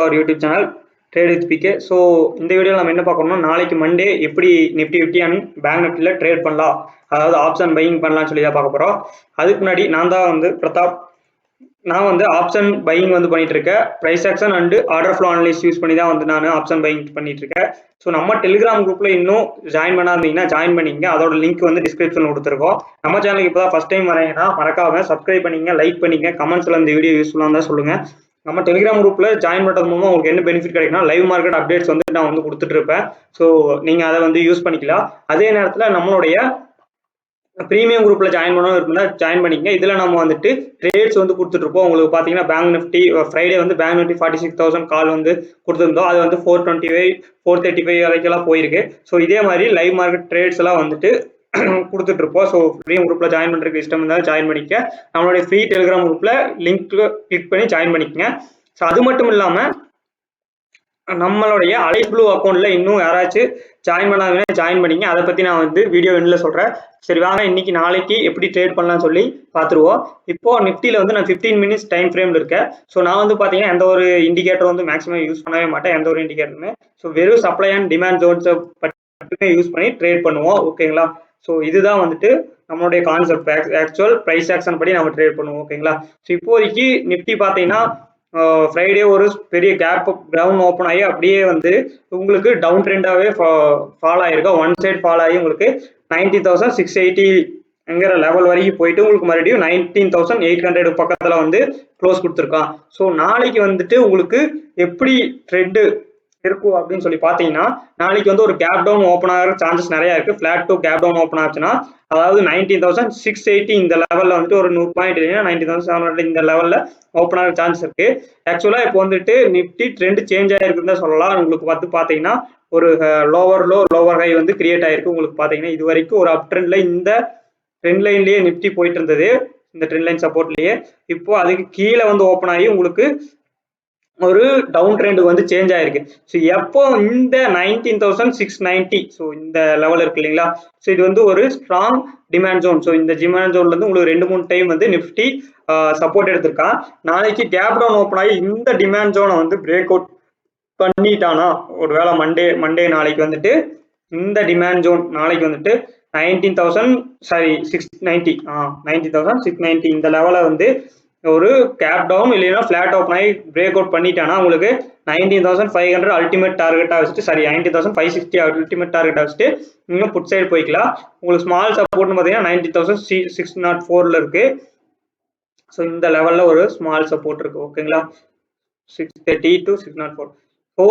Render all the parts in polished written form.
our YouTube channel Trade with PK. So இந்த வீடியோல நம்ம என்ன பார்க்கறோம்னா நாளைக்கு மண்டே எப்படி நிஃப்டி அண்ட் பேங்க் நிஃப்டில ட்ரேட் பண்ணலாம், அதாவது ஆப்ஷன் பையிங் பண்ணலாம்னு சொல்லி தான் பார்க்க போறோம். அதுக்கு முன்னாடி நான் தான் வந்து பிரதாப். நான் வந்து ஆப்ஷன் பையிங் வந்து பண்ணிட்டு இருக்கேன். Price action and order flow analysis use பண்ணி தான் வந்து நான் ஆப்ஷன் பையிங் பண்ணிட்டு இருக்கேன். ஸோ நம்ம டெலிகிராம் குரூப்ல இன்னும் ஜாயின் பண்ணாதீங்கன்னா ஜாயின் பண்ணிங்க. அதோட லிங்க் வந்து டிஸ்கிரிப்ஷன்ல கொடுத்துருக்கோம். நம்ம சேனலுக்கு இப்போ தான் ஃபர்ஸ்ட் டைம் வரீங்கன்னா மறக்காம சப்ஸ்கிரைப் பண்ணிங்க, லைக் பண்ணிங்க, கமெண்ட்ஸ்ல இந்த வீடியோ யூஸ்ஃபுல்லாக இருந்தால் சொல்லுங்க. நம்ம டெலிகிராம் குரூப்ல ஜாயின் பண்ணுறது மூலமா உங்களுக்கு என்ன பெனிஃபிட் கிடைக்குன்னா லைவ் மார்க்கெட் அப்டேட்ஸ் வந்து நான் வந்து கொடுத்துட்டு இருப்பேன். ஸோ நீங்க அதை வந்து யூஸ் பண்ணிக்கலாம். அதே நேரத்தில் நம்மளுடைய ப்ரீமியம் குரூப்ல ஜாயின் பண்ணணும் இருக்குன்னா ஜாயின் பண்ணிக்கங்க. இதுல நம்ம வந்துட்டு ட்ரேட்ஸ் வந்து கொடுத்துட்டு இருப்போம். உங்களுக்கு பாத்தீங்கன்னா பேங்க் நிஃப்டி ஃப்ரைடே வந்து பேங்க் நிஃப்டி 46,000 கால் வந்து கொடுத்துருந்தோம். அது வந்து 425 435 வரைக்கும் போயிருக்கு. ஸோ இதே மாதிரி லைவ் மார்க்கெட் ட்ரேட்ஸ் எல்லாம் வந்துட்டு கொடுத்துட்டு இருப்போம். ஸோ ப்ரீமியம் குரூப்ல ஜாயின் பண்றதுக்கு இஷ்டம் இருந்தாலும் ஜாயின் பண்ணிக்க. நம்மளுடைய ஃப்ரீ டெலிகிராம் குரூப்ல லிங்க் கிளிக் பண்ணி ஜாயின் பண்ணிக்கங்க. ஸோ அது மட்டும் இல்லாம நம்மளுடைய அலைஸ் ப்ளூ அக்கௌண்ட்ல இன்னும் யாராச்சும் ஜாயின் பண்ணாங்கன்னா ஜாயின் பண்ணிங்க. அதை பத்தி நான் வந்து வீடியோ எண்ணில் சொல்றேன். சரி வாங்க இன்னைக்கு நாளைக்கு எப்படி ட்ரேட் பண்ணலாம்னு சொல்லி பார்த்துருவோம். இப்போ நிஃப்டியில் வந்து நான் 15 மினிட்ஸ் டைம் ஃப்ரேம்ல இருக்கேன். ஸோ நான் வந்து பார்த்தீங்கன்னா எந்த ஒரு இண்டிகேட்டர் வந்து மேக்ஸிமம் யூஸ் பண்ணவே மாட்டேன், எந்த ஒரு இண்டிகேட்டருமே. ஸோ வெறும் சப்ளை அண்ட் டிமாண்ட் ஜோன்ஸை மட்டுமே யூஸ் பண்ணி ட்ரேட் பண்ணுவோம். ஓகேங்களா? ஸோ இதுதான் வந்துட்டு நம்மளுடைய கான்செப்ட். ஆக்சுவல் பிரைஸ் ஆக்ஷன் படி நம்ம ட்ரேட் பண்ணுவோம். ஓகேங்களா? ஸோ இப்போதைக்கு நிஃப்டி பார்த்தீங்கன்னா ஃப்ரைடே ஒரு பெரிய கேப் டவுன் ஓப்பன் ஆகி அப்படியே வந்து உங்களுக்கு டவுன் ட்ரெண்டாகவே ஃபால் ஆகிருக்கா. ஒன் சைட் ஃபால் ஆகி உங்களுக்கு 90,680ங்கிற லெவல் வரைக்கும் போயிட்டு உங்களுக்கு மறுபடியும் 19,800 பக்கத்தில் வந்து க்ளோஸ் கொடுத்துருக்கான். ஸோ நாளைக்கு வந்துட்டு உங்களுக்கு எப்படி ட்ரெண்டு இருக்கும் அப்படின்னு சொல்லி பார்த்தீங்கன்னா நாளைக்கு வந்து ஒரு கேப் டவுன் ஓப்பன் ஆகிற சான்சஸ் நிறைய இருக்கு. Flat to gap down open ஆச்சுன்னா அதாவது 19,680 இந்த லெவலில் வந்துட்டு ஒரு 100 பாயிண்ட் இல்லைன்னா 19,700 இந்த லெவலில் ஓப்பன் ஆகிற சான்ஸ் இருக்கு. ஆக்சுவலாக இப்போ வந்துட்டு நிஃப்டி ட்ரெண்ட் சேஞ்ச் ஆகிருக்குன்னு தான் சொல்லலாம். உங்களுக்கு வந்து பார்த்தீங்கன்னா ஒரு லோவர் லோ லோவர் ஹை வந்து கிரியேட் ஆயிருக்கு. உங்களுக்கு பார்த்தீங்கன்னா இது வரைக்கும் ஒரு அப் ட்ரெண்ட்ல இந்த ட்ரெண்ட் லைன்லேயே நிஃப்டி போயிட்டு இருந்தது, இந்த ட்ரெண்ட் லைன் சப்போர்ட்லேயே. இப்போ அதுக்கு கீழே வந்து ஓப்பன் ஆகி உங்களுக்கு ஒரு டவுன் ட்ரெண்ட் வந்து சேஞ்ச் ஆயிருக்கு. ஸோ எப்போ இந்த 19,690 ஸோ இந்த லெவல் இருக்கு இல்லைங்களா? ஸோ இது வந்து ஒரு ஸ்ட்ராங் டிமாண்ட் ஜோன். ஸோ இந்த டிமாண்ட் ஜோன்ல இருந்து உங்களுக்கு 2-3 டைம் வந்து நிஃப்டி சப்போர்ட் எடுத்திருக்கான். நாளைக்கு கேப் டவுன் ஓப்பன் ஆகி இந்த டிமாண்ட் ஜோனை வந்து பிரேக் அவுட் பண்ணிட்டானா ஒருவேளை மண்டே நாளைக்கு வந்துட்டு இந்த டிமாண்ட் ஜோன் நாளைக்கு வந்துட்டு 19,690 இந்த லெவலை வந்து ஒரு கேப் டவுன் இல்லைன்னா ஃபிளாட் ஓப்பன் ஆகி பிரேக் அவுட் பண்ணிட்டானா உங்களுக்கு 19,500 அல்டிமேட் டார்கெட்டா வச்சுட்டு 19,560 அல்டிமேட் டார்கெட்டா வச்சுட்டு இன்னும் புட் சைடு போய்க்கலாம். உங்களுக்கு ஸ்மால் சப்போர்ட்னு பார்த்தீங்கன்னா 19,604ல இருக்கு. ஸோ இந்த லெவல்ல ஒரு ஸ்மால் சப்போர்ட் இருக்கு. ஓகேங்களா? 630 to 604. ஸோ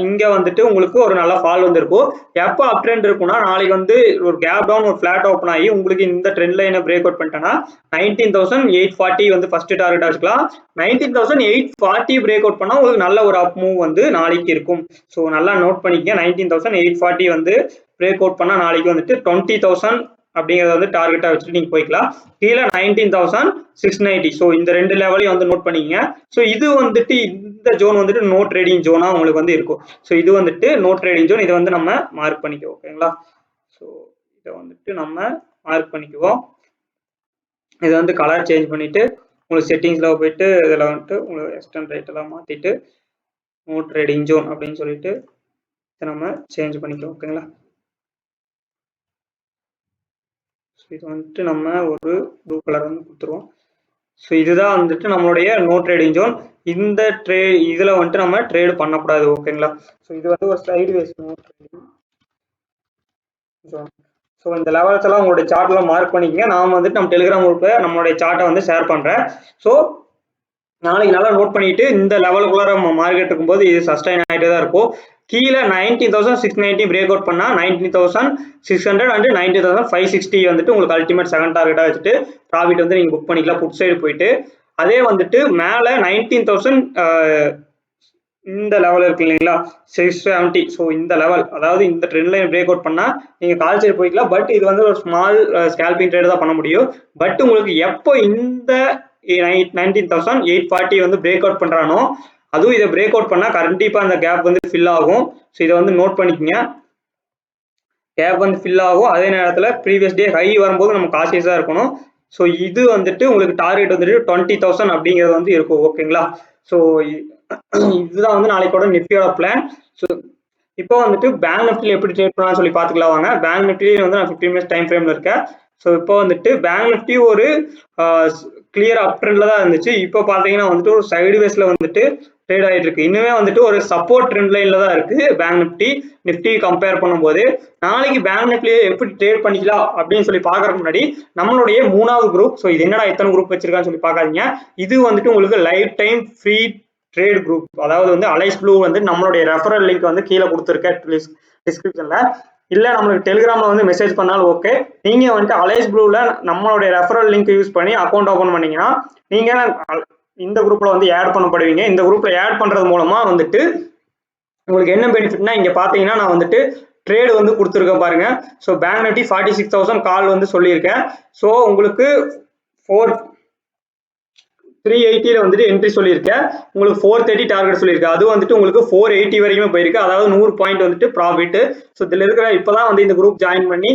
இங்க வந்துட்டு உங்களுக்கு ஒரு நல்ல ஃபால் வந்து இருக்கும். எப்போ அப் ட்ரெண்ட் இருக்கும்னா நாளைக்கு வந்து ஒரு கேப் டவுன் ஒரு ஃபிளாட் ஓப்பன் ஆகி உங்களுக்கு இந்த ட்ரெண்ட் லைனை பிரேக் அவுட் பண்ணிட்டேன்னா 19,840 வந்து ஃபர்ஸ்ட் டார்கெட் வச்சுக்கலாம். 19,840 பிரேக் அவுட் பண்ணா உங்களுக்கு நல்ல ஒரு அப் மூவ் வந்து நாளைக்கு இருக்கும். ஸோ நல்லா நோட் பண்ணிக்க. 19,840 வந்து பிரேக் அவுட் பண்ணா நாளைக்கு வந்துட்டு 20,000 அப்படிங்கறத வந்து டார்கெட்டா வச்சுட்டு நீங்க போய்க்கலாம். கீழே 19,690. ஸோ இந்த ரெண்டு லெவலையும் வந்து நோட் பண்ணிக்கங்க. ஸோ இது வந்துட்டு இந்த ஜோன் வந்துட்டு நோ ட்ரேடிங் ஜோனா உங்களுக்கு வந்து இருக்கும். ஸோ இது வந்துட்டு நோ ட்ரேடிங் ஜோன். இதை வந்து நம்ம மார்க் பண்ணிக்குவோம். ஓகேங்களா? ஸோ இதை வந்துட்டு நம்ம மார்க் பண்ணிக்குவோம். இதை வந்து கலர் சேஞ்ச் பண்ணிட்டு உங்களுக்கு செட்டிங்ஸ்ல போயிட்டு இதில் வந்துட்டு உங்களுக்கு எக்ஸ்டர்ன் ரைட் எல்லாம் மாத்திட்டு நோ ட்ரேடிங் ஜோன் அப்படின்னு சொல்லிட்டு இதை நம்ம சேஞ்ச் பண்ணிக்குவோம். ஓகேங்களா? இது வந்துட்டு நம்ம ஒரு ப்ளூ கலர் வந்து கொடுத்துருவோம். ஸோ இதுதான் வந்துட்டு நம்மளுடைய நோ ட்ரேடிங் ஜோன். இந்த இதுல வந்துட்டு நம்ம ட்ரேடு பண்ணக்கூடாது. ஓகேங்களா? ஸோ இது வந்து ஒரு sideways no trading zone. So இந்த லெவல்ஸ் எல்லாம் உங்களுடைய சார்ட்ல மார்க் பண்ணிக்கங்க. நான் வந்துட்டு நம்ம டெலிகிராம் குரூப்ல நம்மளுடைய சார்ட்டை வந்து ஷேர் பண்றேன். ஸோ நாளைக்கு நல்லா நோட் பண்ணிட்டு இந்த லெவலுக்குள்ள நம்ம மார்க்கெட் இருக்கும்போது இது சஸ்டைன் ஆகிட்டே தான் இருக்கும். கீழே 19,690 பிரேக் அவுட் பண்ணா 19,600 அண்ட் 19,560 வந்துட்டு உங்களுக்கு அல்டிமேட் செகண்ட் டார்கெட்டா வச்சுட்டு ப்ராஃபிட் வந்து நீங்க புக் பண்ணிக்கலாம் புட் சைடு போயிட்டு. அதே வந்துட்டு மேல 19,000 இந்த லெவல் இருக்கு இல்லைங்களா 670. ஸோ இந்த லெவல் அதாவது இந்த ட்ரெண்ட் லைன் பிரேக் அவுட் பண்ணா நீங்க கால் சைடு போய்க்கலாம். பட் இது வந்து ஒரு ஸ்மால் ஸ்கேல்பிங் ட்ரேட் தான் பண்ண முடியும். பட் உங்களுக்கு எப்போ இந்த 19,840 வந்து பிரேக் அவுட் பண்றானோ அதுவும் இதை பிரேக் அவுட் பண்ணா கண்டிப்பா அந்த கேப் வந்து ஃபில் ஆகும். ஸோ இதை வந்து நோட் பண்ணிக்கங்க. கேப் வந்து ஃபில் ஆகும். அதே நேரத்தில் ப்ரீவியஸ் டே ஹை வரும்போது நம்ம காசியஸா இருக்கணும். ஸோ இது வந்துட்டு உங்களுக்கு டார்கெட் வந்துட்டு 20,000 அப்படிங்கிறது வந்து இருக்கும். ஓகேங்களா? ஸோ இதுதான் வந்து நாளைக்கோட நிஃப்டியோட பிளான். ஸோ இப்போ வந்துட்டு பேங்க் நிஃப்டியில் எப்படி ட்ரேட் பண்ணலாம்னு சொல்லி பார்த்துக்கலாம் வாங்க. பேங்க் நிஃப்டிலேயே வந்து நான் 15 மினிட்ஸ் டைம் ஃப்ரேமில் இருக்கேன். ஸோ இப்போ வந்துட்டு பேங்க் நிஃப்டி ஒரு கிளியர் அப் ட்ரெண்டில் தான் இருந்துச்சு. இப்போ பார்த்தீங்கன்னா வந்துட்டு ஒரு சைடு வேஸில் வந்துட்டு ட்ரேட் ஆகிட்டு இருக்கு. இன்னுமே வந்துட்டு ஒரு சப்போர்ட் ட்ரெண்ட் லைனில் தான் இருக்குது பேங்க் நிஃப்டி கம்பேர் பண்ணும்போது. நாளைக்கு பேங்க் நிஃப்டியை எப்படி ட்ரேட் பண்ணிக்கலாம் அப்படின்னு சொல்லி பார்க்கறதுக்கு முன்னாடி நம்மளுடைய 3வது குரூப், ஸோ இது என்னடா எத்தனை குரூப் வச்சிருக்கான்னு சொல்லி பார்க்காதீங்க. இது வந்துட்டு உங்களுக்கு life time free trade group. அதாவது வந்து அலைஸ் ப்ளூ வந்து நம்மளுடைய ரெஃபரல் லிங்க் வந்து கீழே கொடுத்துருக்கேன் டிஸ்கிரிப்ஷன்ல. இல்ல நம்மளுக்கு டெலிகிராம்ல வந்து மெசேஜ் பண்ணாலும் ஓகே. நீங்க வந்துட்டு அலைஸ் ப்ளூல நம்மளுடைய ரெஃபரல் லிங்க் யூஸ் பண்ணி அக்கௌண்ட் ஓபன் பண்ணீங்கன்னா நீங்க இந்த குரூப்ல வந்து ஆட் பண்ணப்படுவீங்க. இந்த குரூப்ல ஆட் பண்றது மூலமா வந்துட்டு உங்களுக்கு என்ன பெனிஃபிட்னா, இங்க பாத்தீங்கன்னா நான் வந்துட்டு ட்ரேடு வந்து கொடுத்துருக்கேன் பாருங்க. ஸோ பேங்க் நிஃப்டி 46,000 கால் வந்து சொல்லியிருக்கேன். ஸோ உங்களுக்கு 380 வந்துட்டு என்ட்ரி சொல்லியிருக்கேன். உங்களுக்கு 430 டார்கெட் சொல்லியிருக்கேன். அது வந்துட்டு உங்களுக்கு 480 வரைக்குமே போயிருக்கு. அதாவது 100 பாயிண்ட் வந்துட்டு ப்ராஃபிட். ஸோ இதில் இருக்கிற இப்போதான் வந்து இந்த குரூப் ஜாயின் பண்ணி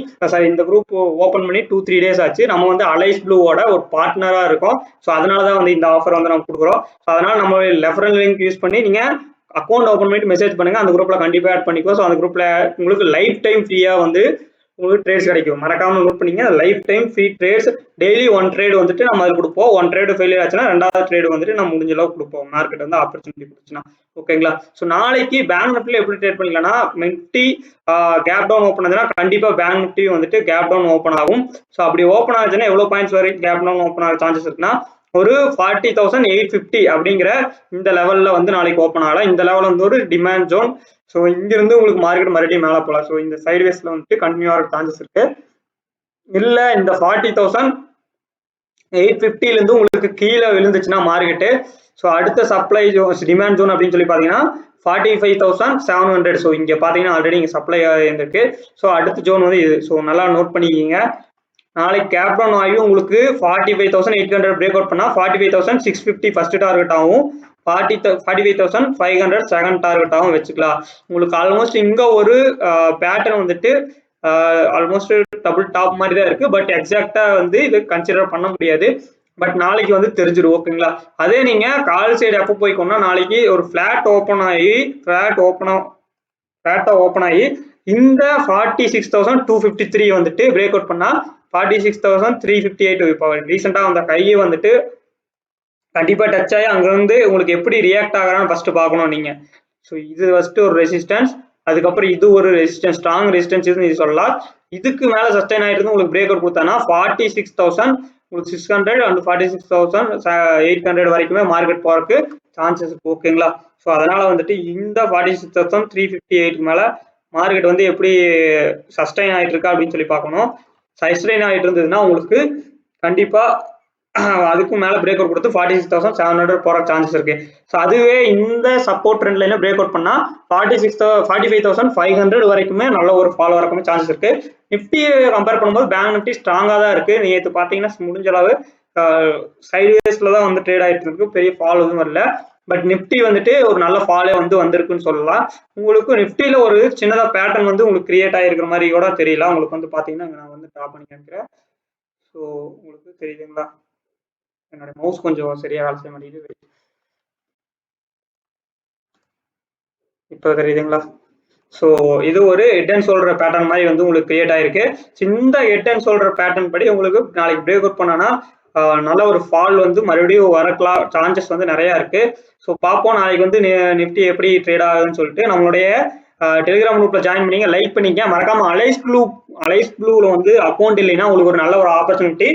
இந்த குரூப் ஓப்பன் பண்ணி 2-3 டேஸ் ஆச்சு. நம்ம வந்து அலைஸ் ப்ளூவோட ஒரு பார்ட்னரா இருக்கும். ஸோ அதனால தான் வந்து இந்த ஆஃபர் வந்து நம்ம கொடுக்குறோம். ஸோ அதனால நம்ம ரெஃபரல் லிங்க் யூஸ் பண்ணி நீங்க அக்கௌண்ட் ஓப்பன் பண்ணிட்டு மெசேஜ் பண்ணுங்க. அந்த குரூப்ல கண்டிப்பா ஆட் பண்ணிக்கோ. ஸோ அந்த குரூப்ல உங்களுக்கு லைஃப் டைம் ஃப்ரீயா வந்து உங்களுக்கு ட்ரேட்ஸ் கிடைக்கும். மறக்காம நோட் பண்ணீங்க. Lifetime free trades. Daily 1 trade வந்துட்டு நம்ம அது கொடுப்போம். 1 ட்ரேட் ஃபெயிலியர் ஆச்சுன்னா 2வது ட்ரேட் வந்துட்டு நம்ம முடிஞ்ச அளவுக்கு கொடுப்போம். மார்க்கெட் வந்து ஆப்பர்ச்சுனிட்டி கொடுத்துச்சுன்னா ஓகேங்களா. ஸோ நாளைக்கு பேங்க் நிஃப்டியில் எப்படி ட்ரேட் பண்ணிக்கலாம்னா, நிஃப்டி கேப் டவுன் ஓப்பன் ஆகுதுன்னா கண்டிப்பா பேங்க் நிஃப்டி வந்துட்டு கேப் டவுன் ஓப்பன் ஆகும். ஸோ அப்படி ஓப்பன் ஆகுதுன்னா எவ்வளவு பாயிண்ட்ஸ் வரைக்கும் கேப் டவுன் ஓப்பன் ஆக சான்சஸ் இருக்குன்னா ஒரு 40,850 அப்படிங்கிற இந்த லெவல்ல வந்து நாளைக்கு ஓப்பன் ஆகலாம். இந்த லெவல் வந்து ஒரு டிமாண்ட் ஜோன். ஸோ இங்க இருந்து உங்களுக்கு மார்க்கெட் மறுபடியும் மேலே போகலாம். ஸோ இந்த சைட்வேஸ்ல வந்துட்டு கண்டினியூ ஆகிற சான்சஸ் இருக்கு. இல்ல இந்த 40,850 இருந்து உங்களுக்கு கீழே விழுந்துச்சுன்னா மார்க்கெட்டு, ஸோ அடுத்த சப்ளை ஜோன் டிமாண்ட் ஜோன் அப்படின்னு சொல்லி பார்த்தீங்கன்னா 45,700. ஸோ இங்க பாத்தீங்கன்னா ஆல்ரெடி இங்க சப்ளை இருந்திருக்கு. ஸோ அடுத்த ஜோன் வந்து இது. ஸோ நல்லா நோட் பண்ணிக்கிங்க. நாளைக்கு கேப் டவுன் ஆகி உங்களுக்கு 45,800 பிரேக் அவுட் பண்ணா 45,650 ஃபர்ஸ்ட் டார்கெட் ஆகும். 45,500 செகண்ட் டார்கெட் ஆகும் வச்சுக்கலாம். உங்களுக்கு ஆல்மோஸ்ட் இங்க ஒரு பேட்டர்ன் வந்துட்டு ஆல்மோஸ்ட் டபுள் டாப் மாதிரி தான் இருக்கு. பட் எக்ஸாக்டா வந்து இது கன்சிடர் பண்ண முடியாது. பட் நாளைக்கு வந்து தெரிஞ்சிடும் ஓகேங்களா. அதே நீங்க கால் சைடு எப்போ போய்க்கோன்னா நாளைக்கு ஒரு ஃபிளாட் ஓப்பன் ஆகி இந்த 46,253 வந்துட்டு பிரேக் அவுட் பண்ணா 46,358 இப்போ ரீசெண்டா அந்த கையை வந்துட்டு கண்டிப்பா டச் ஆகி அங்க இருந்து உங்களுக்கு எப்படி ரியாக்ட் ஆகுறான்னு ஃபர்ஸ்ட் பார்க்கணும் நீங்க. ஸோ இது ஃபர்ஸ்ட் ஒரு ரெசிஸ்டன்ஸ், அதுக்கப்புறம் இது ஒரு ரெசிஸ்டன்ஸ், ஸ்ட்ராங் ரெசிஸ்டன்ஸ் இது சொல்லலாம். இதுக்கு மேல சஸ்டைன் ஆயிட்டு உங்களுக்கு பிரேக் அவுட் கொடுத்தானா 46,600 அண்ட் 46,800 வரைக்குமே மார்க்கெட் போறதுக்கு சான்சஸ் இருக்கு ஓகேங்களா. ஸோ அதனால வந்துட்டு இந்த 46,358 மேல மார்க்கெட் வந்து எப்படி சஸ்டைன் ஆயிட்டு இருக்கா அப்படின்னு சொல்லி பார்க்கணும். சஸ்டைன் ஆயிட்டு இருந்ததுன்னா உங்களுக்கு கண்டிப்பா அதுக்கும் மேல பிரேக் அவுட் கொடுத்து 46,700 போற சான்சஸ் இருக்கு. ஸோ அதுவே இந்த சப்போர்ட் ட்ரெண்ட் லைன்ல பிரேக் அவுட் பண்ணா 45,500 வரைக்குமே நல்ல ஒரு ஃபாலோ வரக்குமே சான்சஸ் இருக்கு. நிஃப்டி கம்பேர் பண்ணும்போது பேங்க் நிஃப்டி ஸ்ட்ராங்கா தான் இருக்கு. நேற்று பாத்தீங்கன்னா முடிஞ்ச அளவு சைட்வேஸ்ல தான் வந்து ட்ரேட் ஆயிட்டு இருக்கு. பெரிய ஃபால் எதுவும் வரல. பட் நிஃப்டி வந்துட்டு ஒரு நல்ல ஃபாலே வந்து வந்திருக்குன்னு சொல்லலாம். உங்களுக்கு நிஃப்டியில ஒரு சின்னதா பேட்டர்ன் வந்து உங்களுக்கு கிரியேட் ஆகிருக்கிற மாதிரி கூட தெரியல. உங்களுக்கு வந்து பாத்தீங்கன்னா நான் வந்து ட்ரா பண்ணி காமிக்கிறேன். ஸோ உங்களுக்கு தெரியுதுங்களா, என்னோட மவுஸ் கொஞ்சம் சரியா வேலை செய்ய மாட்டேங்குது. இப்போ தெரியுதுங்களா. ஸோ இது ஒரு ஹெட் அண்ட் ஷோல்டர் பேட்டர்ன் மாதிரி வந்து உங்களுக்கு கிரியேட் ஆயிருக்கு. இந்த ஹெட் அண்ட் ஷோல்டர் பேட்டர்ன் படி உங்களுக்கு நாளைக்கு பிரேக் அவுட் பண்ணனா நல்ல ஒரு ஃபால் வந்து மறுபடியும் வரக்கலாம் சான்சஸ் வந்து நிறைய இருக்கு. ஸோ பார்ப்போம் நாளைக்கு வந்து நிஃப்டி எப்படி ட்ரேட் ஆகுதுன்னு சொல்லிட்டு. நம்மளுடைய டெலிகிராம் குரூப்ல ஜாயின் பண்ணீங்க, லைக் பண்ணிக்க. மறக்காம அலைஸ் ப்ளூல வந்து அக்கௌண்ட் இல்லைன்னா உங்களுக்கு ஒரு நல்ல ஒரு ஆப்பர்ச்சுனிட்டி.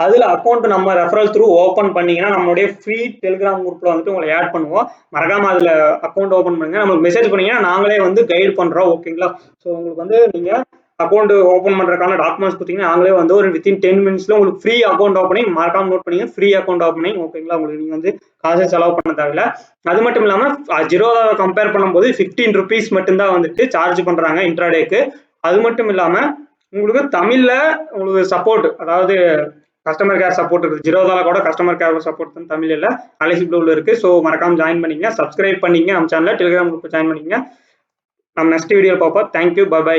அதுல அக்கௌண்ட் நம்ம ரெஃபரல் த்ரூ ஓப்பன் பண்ணீங்கன்னா நம்மளுடைய ஃப்ரீ டெலிகிராம் குரூப்ல வந்துட்டு உங்களை ஆட் பண்ணுவோம். மறக்காம அதுல அக்கௌண்ட் ஓப்பன் பண்ணுங்க. நம்மளுக்கு மெசேஜ் பண்ணீங்கன்னா நாங்களே வந்து கைட் பண்றோம் ஓகேங்களா. ஸோ உங்களுக்கு வந்து நீங்க அக்கௌண்ட் ஓப்பன் பண்றதுக்கான டாக்குமெண்ட்ஸ் கொடுத்தீங்கன்னா நாங்களே வந்து ஒரு வித்தின் 10 மினிட்ஸ்ல உங்களுக்கு ஃப்ரீ அக்கௌண்ட் ஓப்பனிங். மறக்காம நோட் பண்ணீங்க, ஃப்ரீ அக்கௌண்ட் ஓப்பனிங் ஓகேங்களா. உங்களுக்கு நீங்க வந்து காசு செலவு பண்ண தேவையில்ல. அது மட்டும் இல்லாம ஜீரோவை கம்பேர் பண்ணும்போது 15 rupees மட்டும்தான் வந்துட்டு சார்ஜ் பண்றாங்க இன்ட்ராடேக்கு. அது மட்டும் இல்லாம உங்களுக்கு தமிழ்ல உங்களுக்கு சப்போர்ட், அதாவது கஸ்டமர் கேர் சப்போர்ட் இருக்கு. ஜீரோதால கூட கஸ்டமர் கேர் சப்போர்ட் தான் தமிழ் இல்ல, அலைசி ப்ளூல இருக்கு. ஸோ மறக்காம ஜாயின் பண்ணிங்க, சப்ஸ்கிரைப் பண்ணிங்க நம்ம சேனல்ல, டெலிகிராம் குரூப் ஜாயின் பண்ணிங்க. நம்ம நெக்ஸ்ட் வீடியோ பார்ப்போம். Thank you, by.